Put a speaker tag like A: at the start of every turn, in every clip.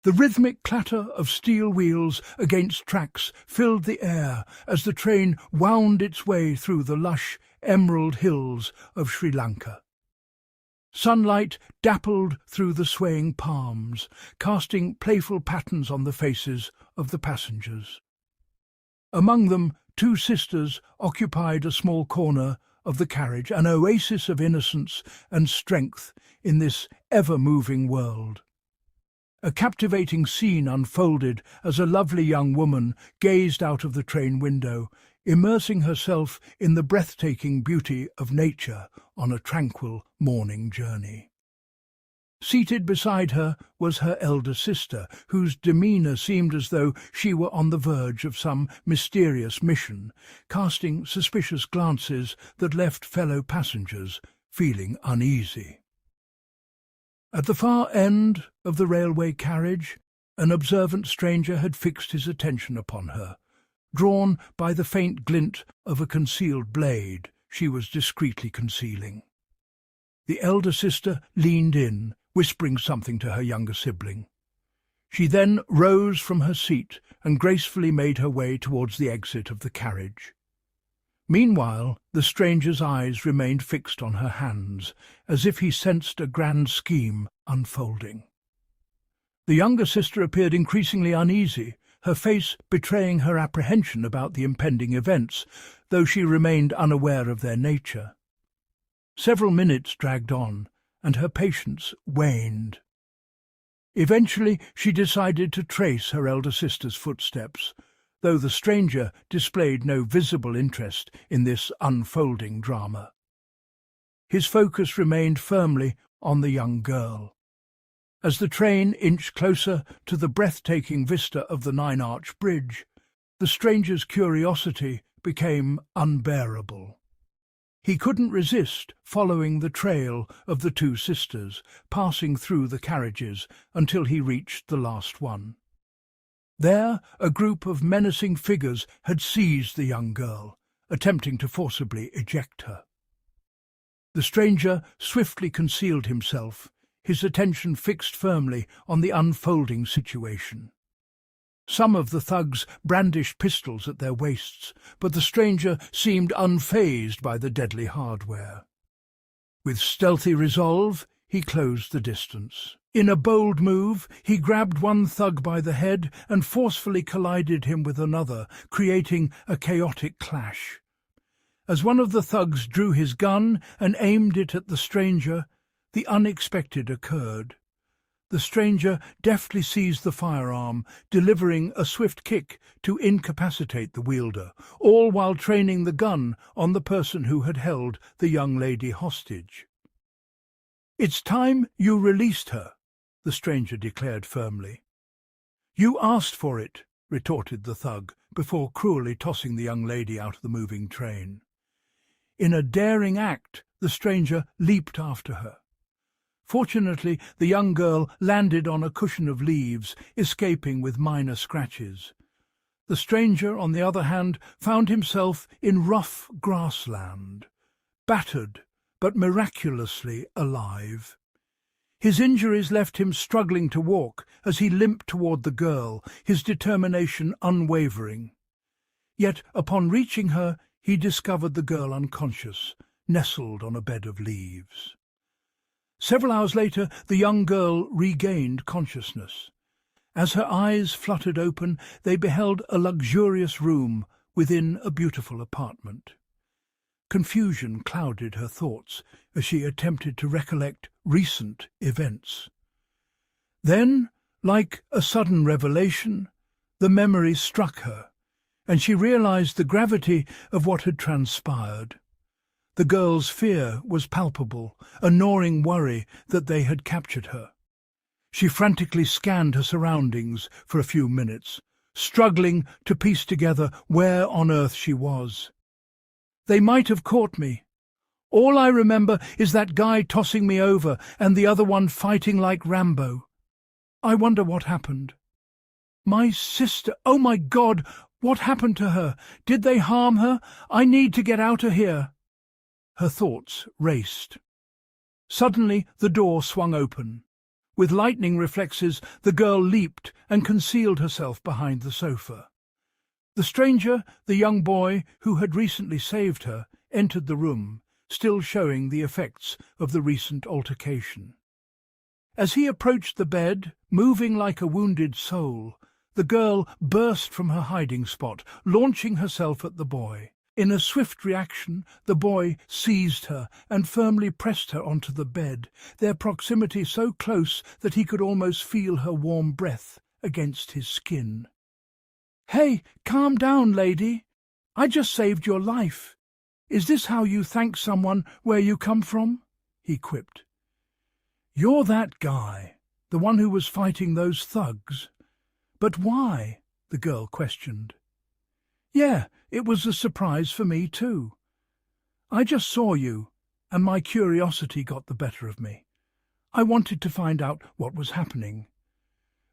A: The rhythmic clatter of steel wheels against tracks filled the air as the train wound its way through the lush emerald hills of Sri Lanka. Sunlight dappled through the swaying palms, casting playful patterns on the faces of the passengers. Among them, two sisters occupied a small corner of the carriage, an oasis of innocence and strength in this ever-moving world. A captivating scene unfolded as a lovely young woman gazed out of the train window, immersing herself in the breathtaking beauty of nature on a tranquil morning journey. Seated beside her was her elder sister, whose demeanour seemed as though she were on the verge of some mysterious mission, casting suspicious glances that left fellow passengers feeling uneasy. At the far end of the railway carriage, an observant stranger had fixed his attention upon her. Drawn by the faint glint of a concealed blade she was discreetly concealing. The elder sister leaned in, whispering something to her younger sibling. She then rose from her seat and gracefully made her way towards the exit of the carriage. Meanwhile, the stranger's eyes remained fixed on her hands, as if he sensed a grand scheme unfolding. The younger sister appeared increasingly uneasy, her face betraying her apprehension about the impending events, though she remained unaware of their nature. Several minutes dragged on, and her patience waned. Eventually she decided to trace her elder sister's footsteps, though the stranger displayed no visible interest in this unfolding drama. His focus remained firmly on the young girl. As the train inched closer to the breathtaking vista of the Nine-Arch Bridge, the stranger's curiosity became unbearable. He couldn't resist following the trail of the two sisters, passing through the carriages until he reached the last one. There, a group of menacing figures had seized the young girl, attempting to forcibly eject her. The stranger swiftly concealed himself, his attention fixed firmly on the unfolding situation. Some of the thugs brandished pistols at their waists, but the stranger seemed unfazed by the deadly hardware. With stealthy resolve, he closed the distance. In a bold move, he grabbed one thug by the head and forcefully collided him with another, creating a chaotic clash. As one of the thugs drew his gun and aimed it at the stranger, the unexpected occurred. The stranger deftly seized the firearm, delivering a swift kick to incapacitate the wielder, all while training the gun on the person who had held the young lady hostage. "It's time you released her," the stranger declared firmly. "You asked for it," retorted the thug, before cruelly tossing the young lady out of the moving train. In a daring act, the stranger leaped after her. Fortunately, the young girl landed on a cushion of leaves, escaping with minor scratches. The stranger, on the other hand, found himself in rough grassland, battered but miraculously alive. His injuries left him struggling to walk as he limped toward the girl, his determination unwavering. Yet, upon reaching her, he discovered the girl unconscious, nestled on a bed of leaves. Several hours later, the young girl regained consciousness. As her eyes fluttered open, they beheld a luxurious room within a beautiful apartment. Confusion clouded her thoughts as she attempted to recollect recent events. Then, like a sudden revelation, the memory struck her, and she realized the gravity of what had transpired. The girl's fear was palpable, a gnawing worry that they had captured her. She frantically scanned her surroundings for a few minutes, struggling to piece together where on earth she was. "They might have caught me. All I remember is that guy tossing me over and the other one fighting like Rambo. I wonder what happened. My sister, oh my God, what happened to her? Did they harm her? I need to get out of here." Her thoughts raced. Suddenly the door swung open. With lightning reflexes, the girl leaped and concealed herself behind the sofa. The stranger, the young boy who had recently saved her, entered the room, still showing the effects of the recent altercation. As he approached the bed, moving like a wounded soul, the girl burst from her hiding spot, launching herself at the boy. In a swift reaction, the boy seized her and firmly pressed her onto the bed, their proximity so close that he could almost feel her warm breath against his skin. "Hey, calm down, lady. I just saved your life. Is this how you thank someone where you come from?" he quipped. "You're that guy, the one who was fighting those thugs. But why?" the girl questioned. "Yeah, it was a surprise for me too. I just saw you, and my curiosity got the better of me. I wanted to find out what was happening.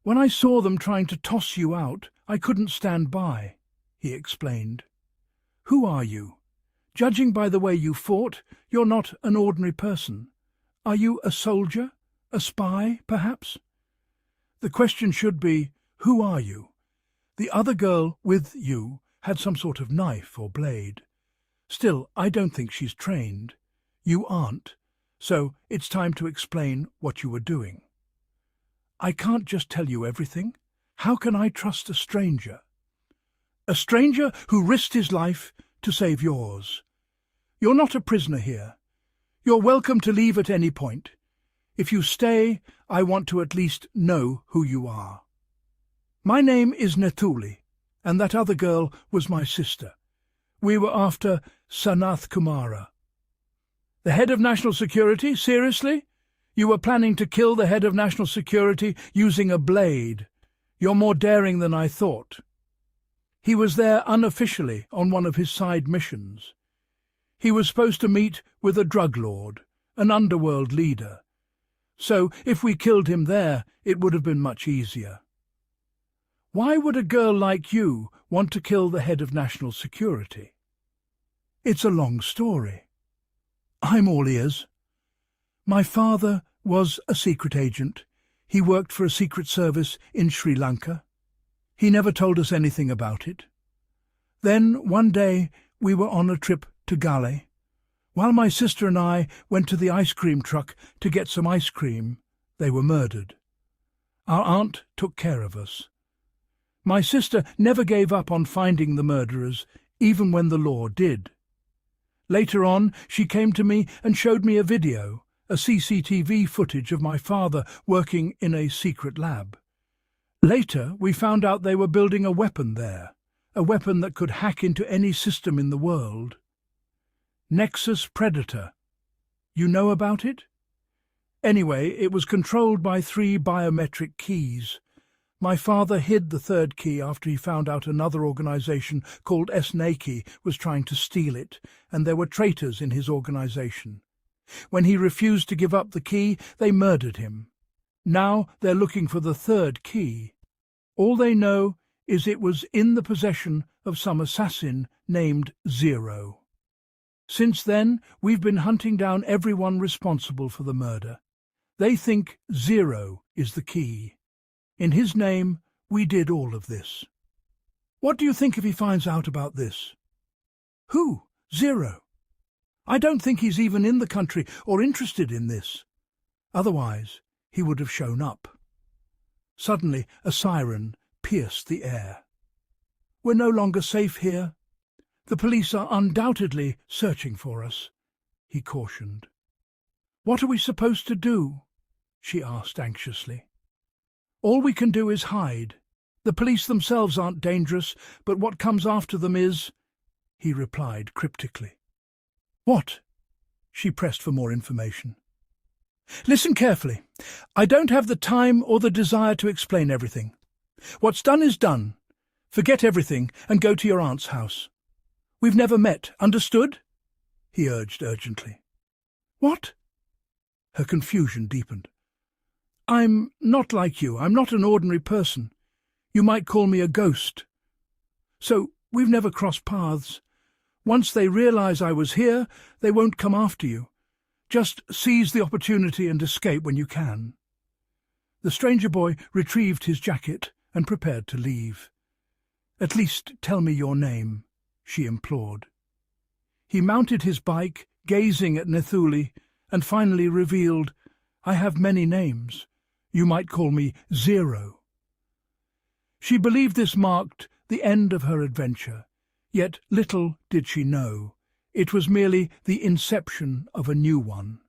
A: When I saw them trying to toss you out, I couldn't stand by," he explained. "Who are you? Judging by the way you fought, you're not an ordinary person. Are you a soldier? A spy, perhaps?" The question should be, "Who are you?" The other girl with you had some sort of knife or blade. Still, I don't think she's trained. You aren't, so it's time to explain what you were doing. I can't just tell you everything. How can I trust a stranger? A stranger who risked his life to save yours. You're not a prisoner here. You're welcome to leave at any point. If you stay, I want to at least know who you are. My name is Netuli, and that other girl was my sister. We were after Sanath Kumara." "The head of national security? Seriously? You were planning to kill the head of national security using a blade. You're more daring than I thought." "He was there unofficially on one of his side missions. He was supposed to meet with a drug lord, an underworld leader. So if we killed him there, it would have been much easier." "Why would a girl like you want to kill the head of national security?" "It's a long story." "I'm all ears." "My father was a secret agent. He worked for a secret service in Sri Lanka. He never told us anything about it. Then, one day, we were on a trip to Gale. While my sister and I went to the ice cream truck to get some ice cream, they were murdered. Our aunt took care of us. My sister never gave up on finding the murderers, even when the law did. Later on, she came to me and showed me a video, a CCTV footage of my father working in a secret lab. Later, we found out they were building a weapon there, a weapon that could hack into any system in the world. Nexus Predator. You know about it? Anyway, it was controlled by 3 biometric keys. My father hid the 3rd key after he found out another organization called Snakey was trying to steal it, and there were traitors in his organization. When he refused to give up the key, they murdered him. Now they're looking for the 3rd key. All they know is it was in the possession of some assassin named Zero. Since then, we've been hunting down everyone responsible for the murder. They think Zero is the key. In his name, we did all of this. What do you think if he finds out about this?" "Who? Zero? I don't think he's even in the country or interested in this. Otherwise, he would have shown up." Suddenly, a siren pierced the air. "We're no longer safe here. The police are undoubtedly searching for us," he cautioned. "What are we supposed to do?" she asked anxiously. "All we can do is hide. The police themselves aren't dangerous, but what comes after them is," he replied cryptically. "What?" She pressed for more information. "Listen carefully. I don't have the time or the desire to explain everything. What's done is done. Forget everything and go to your aunt's house. We've never met, understood?" he urged urgently. "What?" Her confusion deepened. "I'm not like you. I'm not an ordinary person. You might call me a ghost. So we've never crossed paths. Once they realize I was here, they won't come after you. Just seize the opportunity and escape when you can." The stranger boy retrieved his jacket and prepared to leave. "At least tell me your name," she implored. He mounted his bike, gazing at Nethuli, and finally revealed, "I have many names. You might call me Zero." She believed this marked the end of her adventure, yet little did she know. It was merely the inception of a new one.